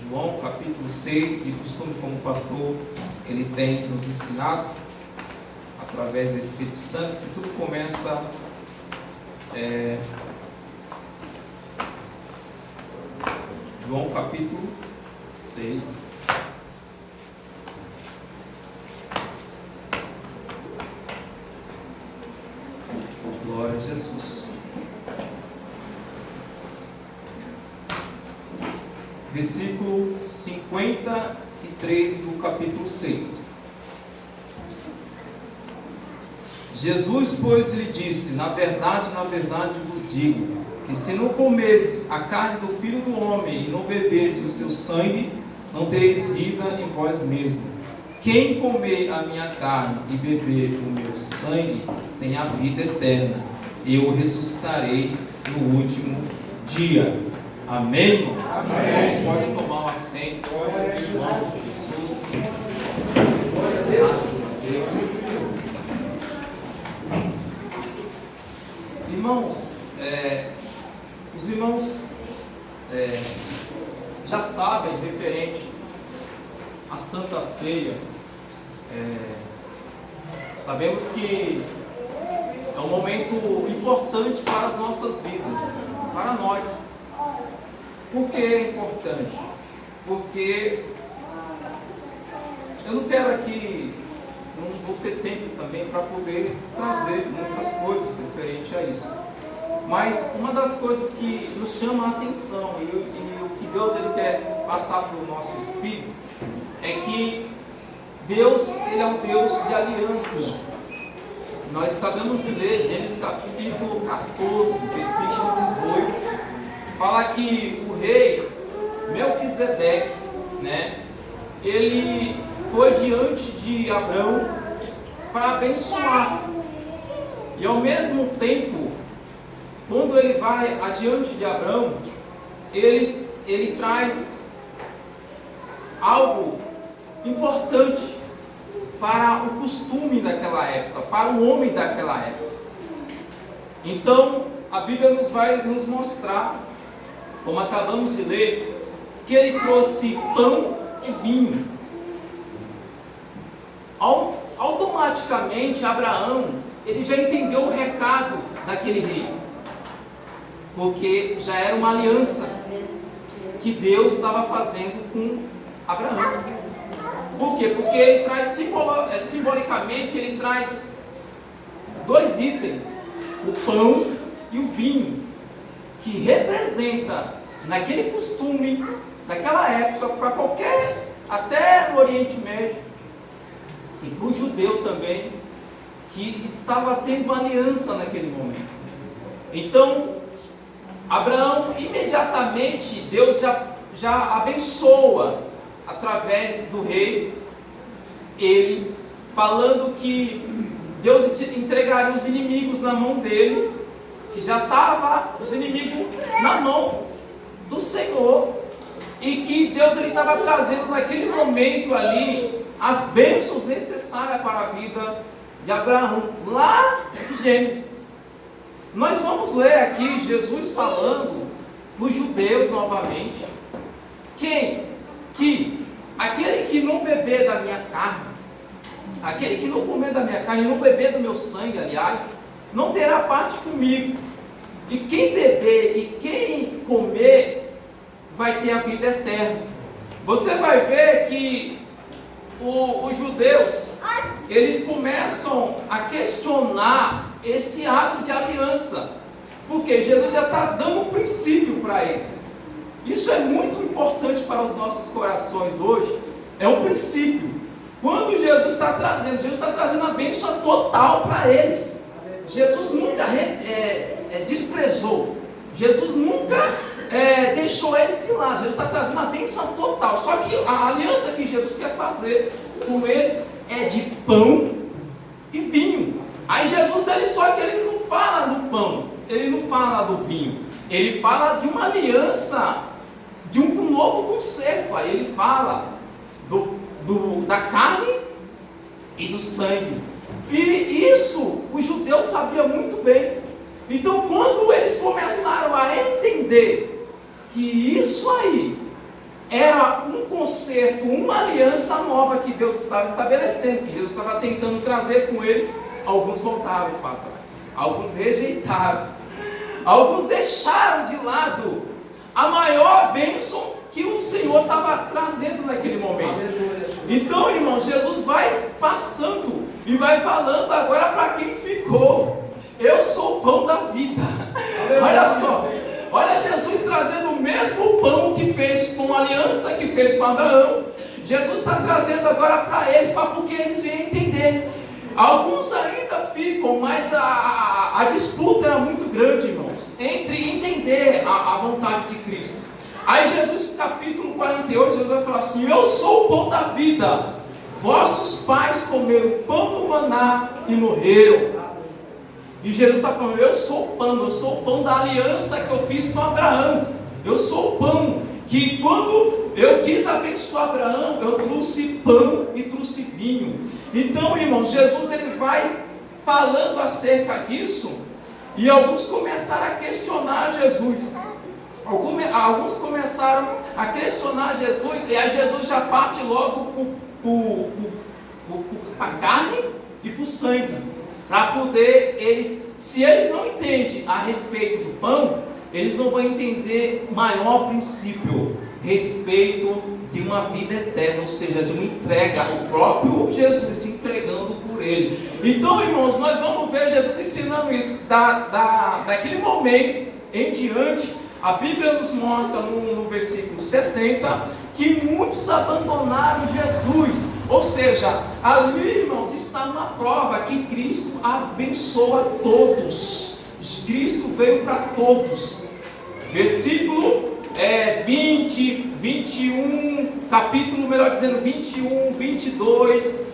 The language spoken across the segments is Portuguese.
João capítulo 6, de costume como o pastor ele tem nos ensinado, através do Espírito Santo, que tudo começa João capítulo 6. Glória a Jesus. Versículo 53 do capítulo 6. Jesus, pois, lhe disse: na verdade vos digo, que se não comerdes a carne do Filho do Homem e não beberdes o seu sangue, não tereis vida em vós mesmos. Quem comer a minha carne e beber o meu sangue tem a vida eterna, e eu o ressuscitarei no último dia. Amém, irmãos? Amém. Irmãos, podem tomar um assento. Glória a Jesus. Graças a Deus. Irmãos, os irmãos já sabem, referente à Santa Ceia, sabemos que é um momento importante para as nossas vidas, para nós. Por que é importante? Porque eu não quero aqui, não vou ter tempo também para poder trazer muitas coisas referente a isso. Mas uma das coisas que nos chama a atenção e o que Deus ele quer passar para o nosso espírito é que Deus ele é um Deus de aliança. Nós acabamos de ler Gênesis capítulo 14, versículo 18. Fala que o rei Melquisedeque, ele foi diante de Abraão para abençoar. E ao mesmo tempo, quando ele vai adiante de Abraão, ele traz algo importante para o costume daquela época, para o homem daquela época. Então, a Bíblia vai nos mostrar, como acabamos de ler, que ele trouxe pão e vinho. Automaticamente, Abraão, ele já entendeu o recado daquele rei, porque já era uma aliança que Deus estava fazendo com Abraão. Por quê? Porque ele traz simbolicamente, ele traz dois itens, o pão e o vinho, que representa, naquele costume, naquela época, para qualquer, até no Oriente Médio, e para o judeu também, que estava tendo uma aliança naquele momento. Então, Abraão, imediatamente, Deus já abençoa, através do rei, ele, falando que Deus entregaria os inimigos na mão dele, que já estava os inimigos na mão do Senhor, e que Deus estava trazendo naquele momento ali as bênçãos necessárias para a vida de Abraão, lá em Gênesis. Nós vamos ler aqui Jesus falando para os judeus novamente, que aquele que não beber da minha carne, aquele que não comer da minha carne e não beber do meu sangue, aliás, não terá parte comigo. E quem beber e quem comer vai ter a vida eterna. Você vai ver que os judeus, eles começam a questionar esse ato de aliança, porque Jesus já está dando um princípio para eles. Isso é muito importante para os nossos corações hoje. É um princípio. Quando Jesus está trazendo a bênção total para eles. Jesus nunca desprezou. Jesus nunca deixou eles de lado. Jesus está trazendo a bênção total. Só que a aliança que Jesus quer fazer com eles é de pão e vinho. Aí Jesus, só que ele não fala do pão, ele não fala do vinho. Ele fala de uma aliança, de um novo concerto. Aí ele fala da carne e do sangue. E isso os judeus sabiam muito bem. Então, quando eles começaram a entender que isso aí era um concerto, uma aliança nova que Deus estava estabelecendo, que Deus estava tentando trazer com eles. Alguns voltaram para trás, alguns rejeitaram, alguns deixaram de lado a maior bênção que o Senhor estava trazendo naquele momento. Então, irmãos, Jesus vai passando e vai falando agora para quem ficou: eu sou o pão da vida. Olha só, olha Jesus trazendo o mesmo pão que fez com a aliança que fez com Abraão. Jesus está trazendo agora para eles, porque eles venham entender. Alguns ainda ficam, mas a disputa era muito grande, irmãos, entre entender a vontade de Cristo. Aí Jesus, capítulo 48, Jesus vai falar assim: eu sou o pão da vida. Vossos pais comeram pão do maná e morreram. E Jesus está falando: eu sou o pão da aliança que eu fiz com Abraão. Eu sou o pão que, quando eu quis abençoar Abraão, eu trouxe pão e trouxe vinho. Então, irmãos, Jesus ele vai falando acerca disso, e alguns começaram a questionar Jesus. Alguns começaram a questionar Jesus, e aí Jesus já parte logo para a carne e para o sangue, para poder eles, se eles não entendem a respeito do pão, eles não vão entender o maior princípio, respeito de uma vida eterna, ou seja, de uma entrega, o próprio Jesus se entregando por ele. Então, irmãos, nós vamos ver Jesus ensinando isso, daquele momento em diante. A Bíblia nos mostra no versículo 60 que muitos abandonaram Jesus, ou seja, ali, irmãos, está uma prova que Cristo abençoa todos. Cristo veio para todos. Versículo 20, 21, capítulo, melhor dizendo, 21, 22,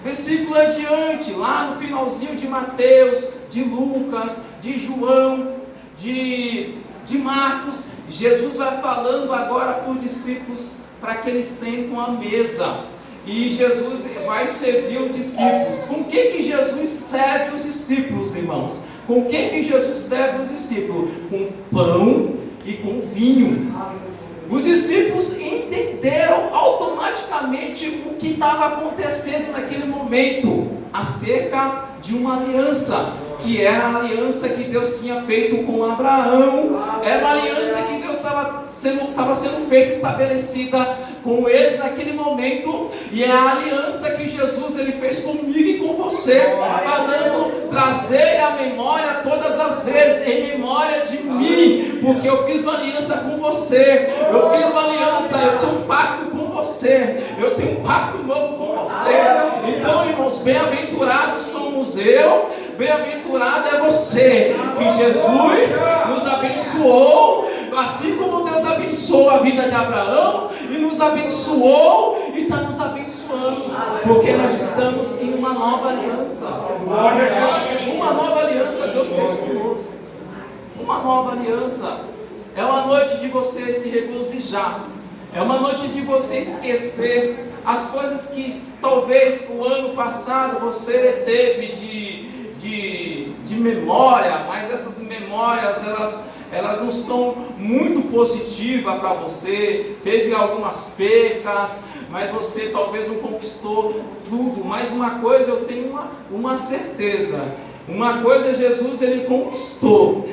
versículo adiante, lá no finalzinho de Mateus, de Lucas, de João, de Marcos, Jesus vai falando agora por discípulos para que eles sentam à mesa. E Jesus vai servir os discípulos. Com que Jesus serve os discípulos, irmãos? Com que Jesus serve os discípulos? Com pão e com vinho. Os discípulos entenderam automaticamente o que estava acontecendo naquele momento, acerca de uma aliança, que era a aliança que Deus tinha feito com Abraão. Era uma aliança que Deus estava sendo feita, estabelecida com eles naquele momento, e é a aliança que Jesus ele fez comigo e com você, falando: trazer à memória todas as vezes, em memória de mim, porque eu fiz uma aliança com você, eu fiz uma aliança, eu tenho um pacto com você, eu tenho um pacto novo com você. Então, irmãos, bem-aventurados somos eu, bem-aventurado é você, que Jesus nos abençoou, assim como Deus abençoou a vida de Abraão, e nos abençoou, e está nos abençoando, porque nós estamos em uma nova aliança. Uma nova aliança Deus fez conosco. Uma nova aliança. É uma noite de você se regozijar, é uma noite de você esquecer as coisas que talvez o ano passado você teve de memória, mas essas memórias elas não são muito positivas para você. Teve algumas percas, mas você talvez não conquistou tudo. Mas uma coisa eu tenho uma certeza: uma coisa Jesus ele conquistou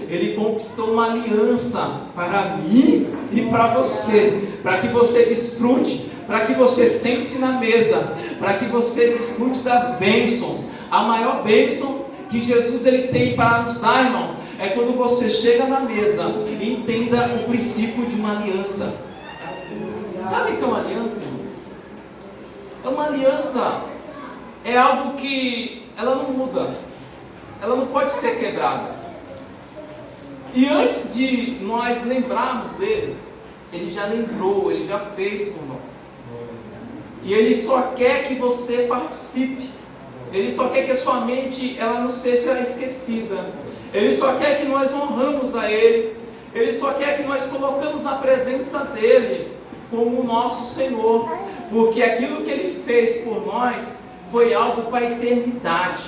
uma aliança para mim e para você, para que você desfrute, para que você sente na mesa, para que você desfrute das bênçãos. A maior bênção que Jesus ele tem para nos dar, irmãos, é quando você chega na mesa e entenda o princípio de uma aliança. Sabe o que é uma aliança, irmão? É uma aliança, é algo que ela não muda, ela não pode ser quebrada. E antes de nós lembrarmos dele, ele já lembrou, ele já fez por nós. E ele só quer que você participe. Ele só quer que a sua mente ela não seja esquecida. Ele só quer que nós honramos a Ele. Ele só quer que nós colocamos na presença dEle como o nosso Senhor. Porque aquilo que Ele fez por nós foi algo para a eternidade.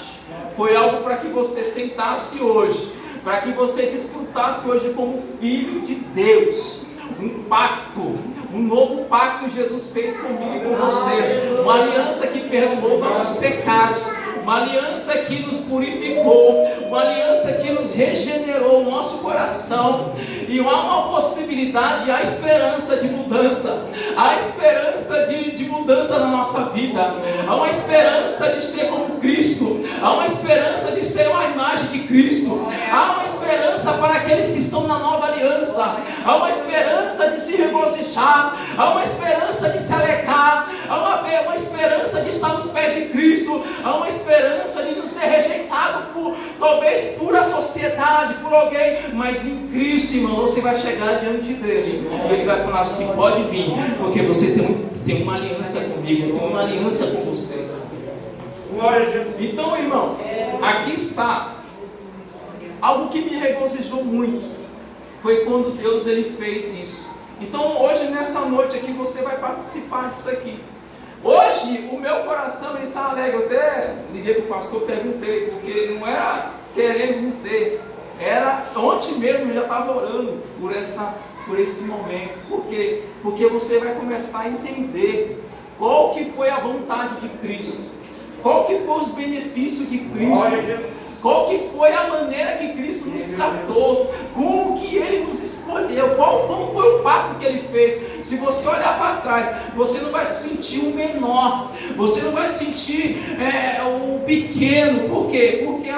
Foi algo para que você sentasse hoje, para que você desfrutasse hoje como filho de Deus. Um pacto, Um novo pacto Jesus fez comigo e com você. Uma aliança que perdoou nossos pecados. Uma aliança que nos purificou. Uma aliança que nos regenerou o nosso coração. E há uma possibilidade, há esperança de mudança. Há esperança de mudança na nossa vida. Há uma esperança de ser como Cristo. Há uma esperança de ser uma imagem de Cristo. Há uma esperança para aqueles que estão na nova aliança. Há uma esperança de se regozijar. Há uma esperança de se alegrar. Há uma esperança de estar nos pés de Cristo. Há uma esperança de não ser rejeitado talvez por a sociedade, por alguém. Mas em Cristo, irmão, você vai chegar diante dele. E ele vai falar assim: pode vir, porque você tem uma aliança comigo. Eu tenho uma aliança com você. Então, irmãos, aqui está algo que me regozijou muito. Foi quando Deus ele fez isso. Então hoje, nessa noite aqui, você vai participar disso aqui. Hoje o meu coração está alegre. Eu até liguei para o pastor, perguntei, porque não era querendo não ter, era ontem mesmo eu já estava orando por esse momento. Por quê? Porque você vai começar a entender qual que foi a vontade de Cristo, qual que foram os benefícios de Cristo, qual que foi a maneira que Cristo nos tratou, como que Ele nos escolheu, como foi o pacto que Ele fez. Se você olhar para trás, você não vai sentir o menor, você não vai sentir o pequeno. Por quê? Porque,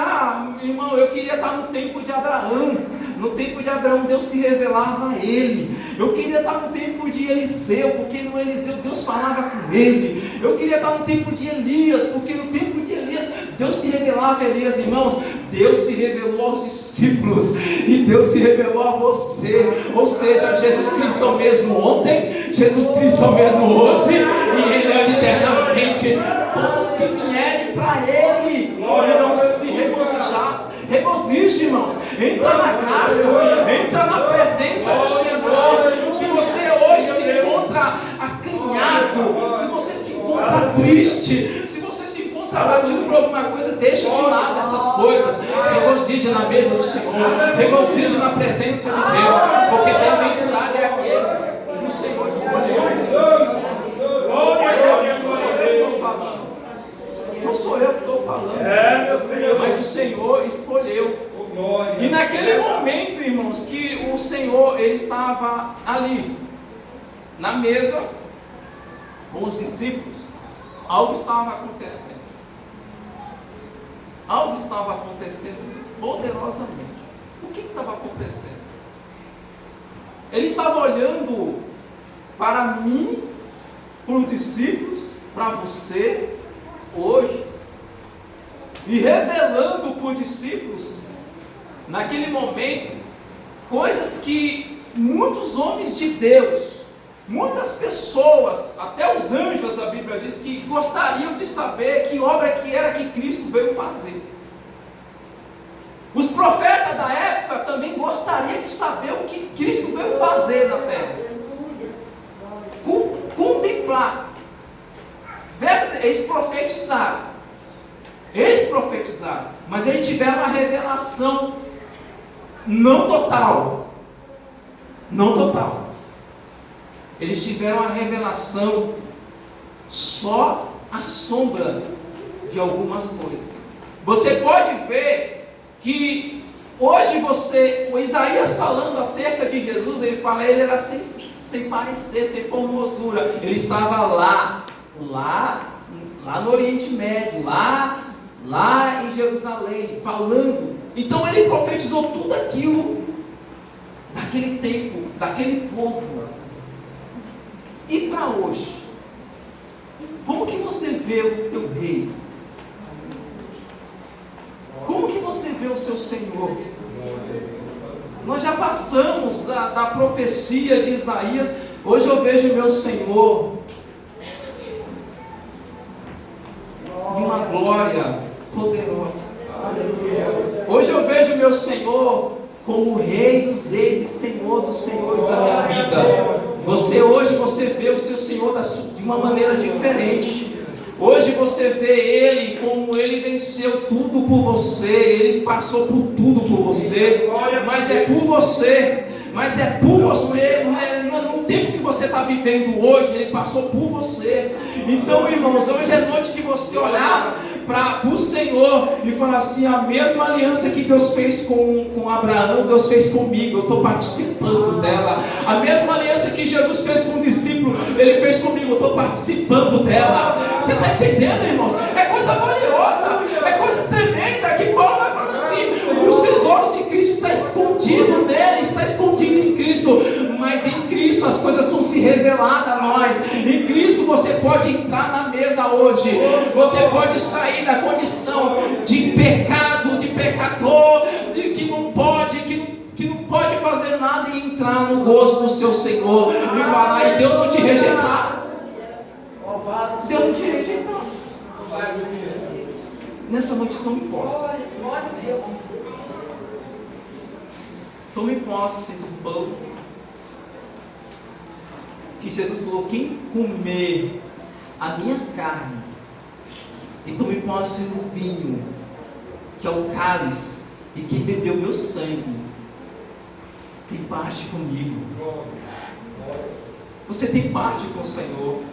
irmão, eu queria estar no tempo de Abraão. No tempo de Abraão, Deus se revelava a ele. Eu queria estar no tempo de Eliseu, porque no Eliseu Deus falava com ele. Eu queria estar no tempo de Elias, porque no tempo de Elias Deus se revelava a Elias. Irmãos, Deus se revelou aos discípulos e Deus se revelou a você. Ou seja, Jesus Cristo é o mesmo ontem, Jesus Cristo é o mesmo hoje, e Ele é eternamente. Todos que vierem para Ele irão se regozijar. Regozije, irmãos. Entra na graça, entra na presença do Senhor. Se você hoje se encontra acanhado, se você se encontra triste, se você se encontra abatido por alguma coisa, deixa de lado essas coisas. Regozije na mesa do Senhor, regozije na presença de Deus, porque bem-aventurado é aquele que o Senhor escolheu. Não sou eu que estou falando, mas o Senhor escolheu. E naquele momento, irmãos, que o Senhor ele estava ali na mesa com os discípulos, algo estava acontecendo. Algo estava acontecendo poderosamente. O que estava acontecendo? Ele estava olhando para mim, para os discípulos, para você hoje, e revelando para os discípulos naquele momento coisas que muitos homens de Deus, muitas pessoas, até os anjos, a Bíblia diz, que gostariam de saber que obra que era que Cristo veio fazer. Os profetas da época também gostariam de saber o que Cristo veio fazer na terra. Contemplar. Eles profetizaram. Mas eles tiveram uma revelação não total. Eles tiveram a revelação só a sombra de algumas coisas. Você pode ver que hoje o Isaías falando acerca de Jesus, ele fala, ele era sem parecer, sem formosura. Ele estava lá no Oriente Médio, lá em Jerusalém, falando. Então ele profetizou tudo aquilo daquele tempo, daquele povo. E para hoje, como que você vê o teu rei? Como que você vê o seu Senhor? Nós já passamos da profecia de Isaías. Hoje eu vejo o meu Senhor em uma glória poderosa. Hoje eu vejo o meu Senhor como Rei dos Reis e Senhor dos Senhores da minha vida. Hoje você vê o seu Senhor de uma maneira diferente. Hoje você vê Ele como Ele venceu tudo por você. Ele passou por tudo por você. Mas é por você. Não tempo que você está vivendo hoje, Ele passou por você. Então, irmãos, hoje é noite de você olhar para o Senhor e falar assim: a mesma aliança que Deus fez com Abraão, Deus fez comigo, eu estou participando dela. A mesma aliança que Jesus fez com o discípulo, Ele fez comigo, eu estou participando dela. Você está entendendo, irmãos? É coisa valiosa, é coisa tremenda, que Paulo vai falar assim: os tesouros de Cristo estão escondidos nele, está escondido em Cristo, mas em Cristo as coisas são se reveladas a nós. Em Cristo você pode entrar na mesa hoje, você pode sair da condição de pecado, de pecador, de que não pode fazer nada e entrar no gozo do seu Senhor e falar: e Deus não te rejeitar. Deus não te rejeitar. Nessa noite tome posse. Tome posse do pão que Jesus falou: quem comer a minha carne, e tome posse do vinho, que é o cálice, e quem bebeu meu sangue, tem parte comigo. Você tem parte com o Senhor.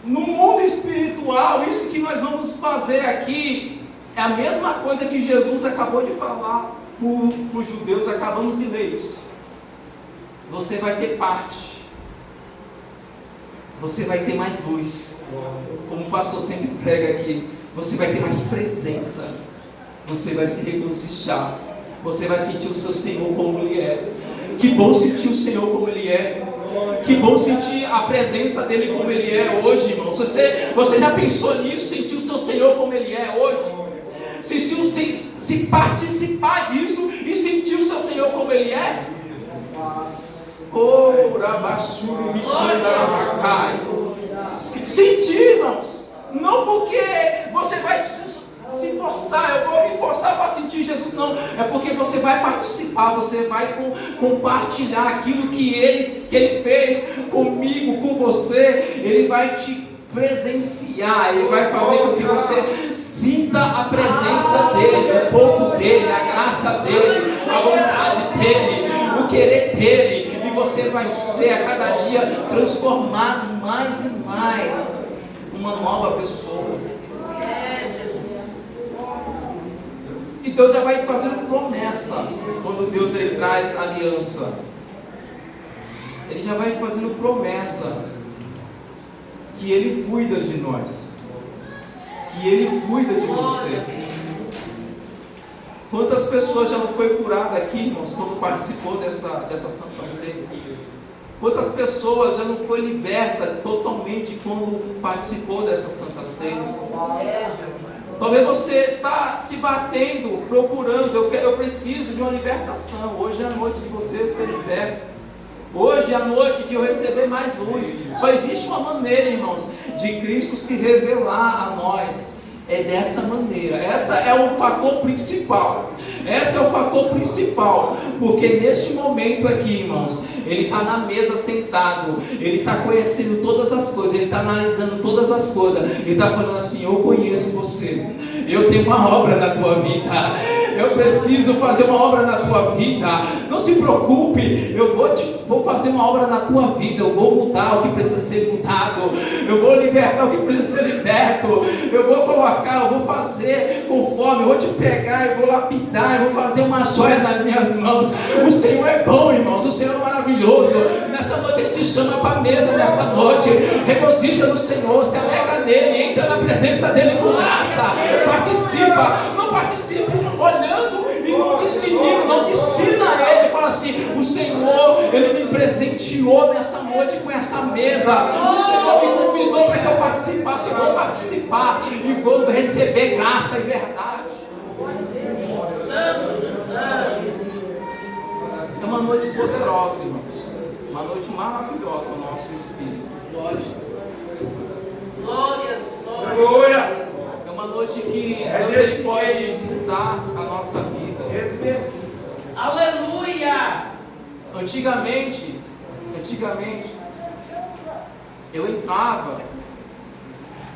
No mundo espiritual, isso que nós vamos fazer aqui é a mesma coisa que Jesus acabou de falar para os judeus. Acabamos de ler isso. Você vai ter parte, você vai ter mais luz, como o pastor sempre prega aqui. Você vai ter mais presença, você vai se regocijar, você vai sentir o seu Senhor como Ele é. Que bom sentir o Senhor como Ele é. Que bom sentir a presença dEle como Ele é hoje, irmãos. Você já pensou nisso? Sentir o seu Senhor como Ele é hoje? Se participar disso e sentir o seu Senhor como Ele é? Sentir, irmãos. Não porque você vai se forçar, eu vou me forçar para sentir Jesus, não. É porque você vai participar, você vai compartilhar aquilo que Ele fez comigo, com você. Ele vai te presenciar, Ele vai fazer com que você sinta a presença dEle, o pouco dEle, a graça dEle, a vontade dEle, o querer dEle. E você vai ser a cada dia transformado mais e mais uma nova pessoa. E Deus já vai fazendo promessa. Quando Deus ele traz aliança, Ele já vai fazendo promessa que Ele cuida de nós, que Ele cuida de você. Quantas pessoas já não foi curada aqui, irmãos, quando participou dessa Santa Ceia? Quantas pessoas já não foi liberta totalmente quando participou dessa Santa Ceia? Talvez você está se batendo, procurando: eu preciso de uma libertação. Hoje é a noite de você ser liberto. Hoje é a noite de eu receber mais luz. Só existe uma maneira, irmãos, de Cristo se revelar a nós. É dessa maneira. Essa é o fator principal. Esse é o fator principal. Porque neste momento aqui, irmãos, Ele está na mesa sentado. Ele está conhecendo todas as coisas. Ele está analisando todas as coisas. Ele está falando assim: eu conheço você. Eu tenho uma obra na tua vida. Eu preciso fazer uma obra na tua vida. Não se preocupe. Eu vou fazer uma obra na tua vida. Eu vou mudar o que precisa ser mudado. Eu vou libertar o que precisa ser liberto. Eu vou colocar, eu vou fazer conforme. Eu vou te pegar, eu vou lapidar, eu vou fazer uma joia nas minhas mãos. O Senhor é bom, irmãos. O Senhor é maravilhoso. Nessa noite Ele te chama para a mesa. Nessa noite, regozija no Senhor, se alegra nele, entra na presença dele com graça. Participa. Não participe olhando e não te ensinando, não te ensina a Ele. Fala assim: o Senhor, Ele me presenteou nessa noite com essa mesa. O Senhor me convidou para que eu participasse. Eu vou participar e vou receber graça e verdade. É uma noite poderosa, irmãos. Uma noite maravilhosa ao nosso espírito. Glórias. É uma noite que Deus ele pode mudar a nossa vida. Aleluia! Antigamente, eu entrava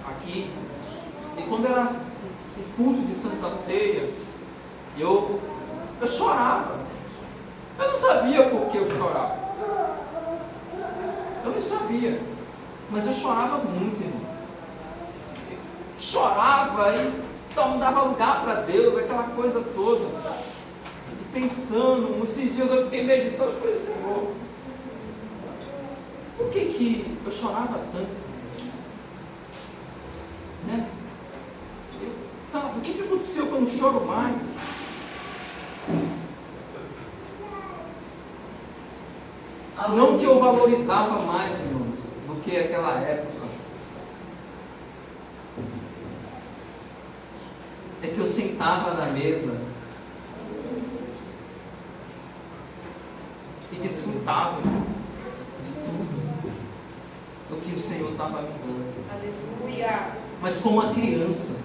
aqui e quando era o culto de Santa Ceia, eu chorava. Eu não sabia por que eu chorava. Eu não sabia, mas eu chorava muito, irmão. Eu chorava e não dava lugar para Deus, aquela coisa toda. E pensando, esses dias eu fiquei meditando, eu falei, Senhor, por que eu chorava tanto? Né? Sabe, o que aconteceu que eu não choro mais? Não que eu valorizava mais, irmãos, do que aquela época. É que eu sentava na mesa e desfrutava de tudo o que o Senhor estava me dando. Aleluia. Mas como uma criança,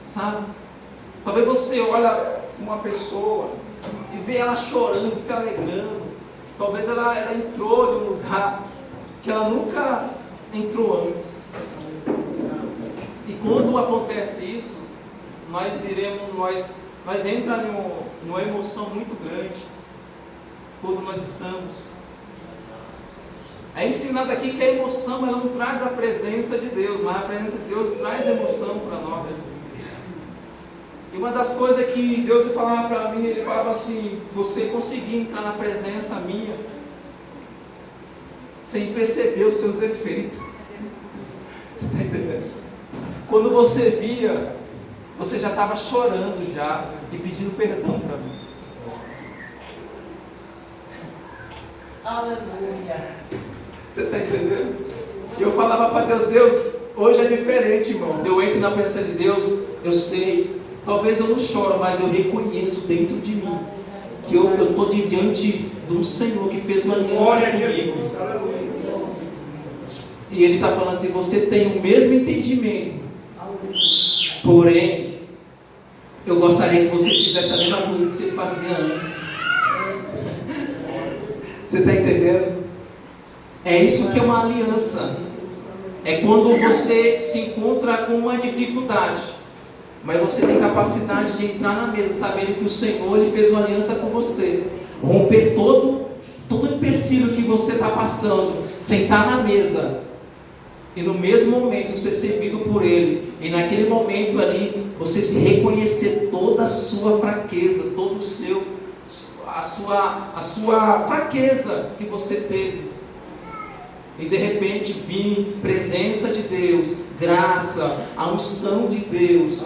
sabe? Talvez você olha uma pessoa e vê ela chorando, se alegrando. Talvez ela entrou em um lugar que ela nunca entrou antes. E quando acontece isso, nós entramos numa emoção muito grande. Quando nós estamos. É ensinado aqui que a emoção ela não traz a presença de Deus, mas a presença de Deus traz emoção para nós. E uma das coisas que Deus falava para mim, Ele falava assim, você conseguir entrar na presença minha, sem perceber os seus defeitos. Você está entendendo? Quando você via, você já estava chorando já, e pedindo perdão para mim. Aleluia. Você está entendendo? E eu falava para Deus, hoje é diferente, irmãos. Eu entro na presença de Deus, eu sei. Talvez eu não choro, mas eu reconheço dentro de mim que eu estou diante de um Senhor que fez uma aliança comigo. E Ele está falando assim, você tem o mesmo entendimento. Porém, eu gostaria que você fizesse a mesma coisa que você fazia antes. Você está entendendo? É isso que é uma aliança. É quando você se encontra com uma dificuldade, mas você tem capacidade de entrar na mesa, sabendo que o Senhor Ele fez uma aliança com você. Romper todo empecilho que você está passando, sentar na mesa, e no mesmo momento ser servido por Ele, e naquele momento ali, você se reconhecer toda a sua fraqueza, todo o seu, a sua fraqueza que você teve. E de repente vir presença de Deus, graça, a unção de Deus,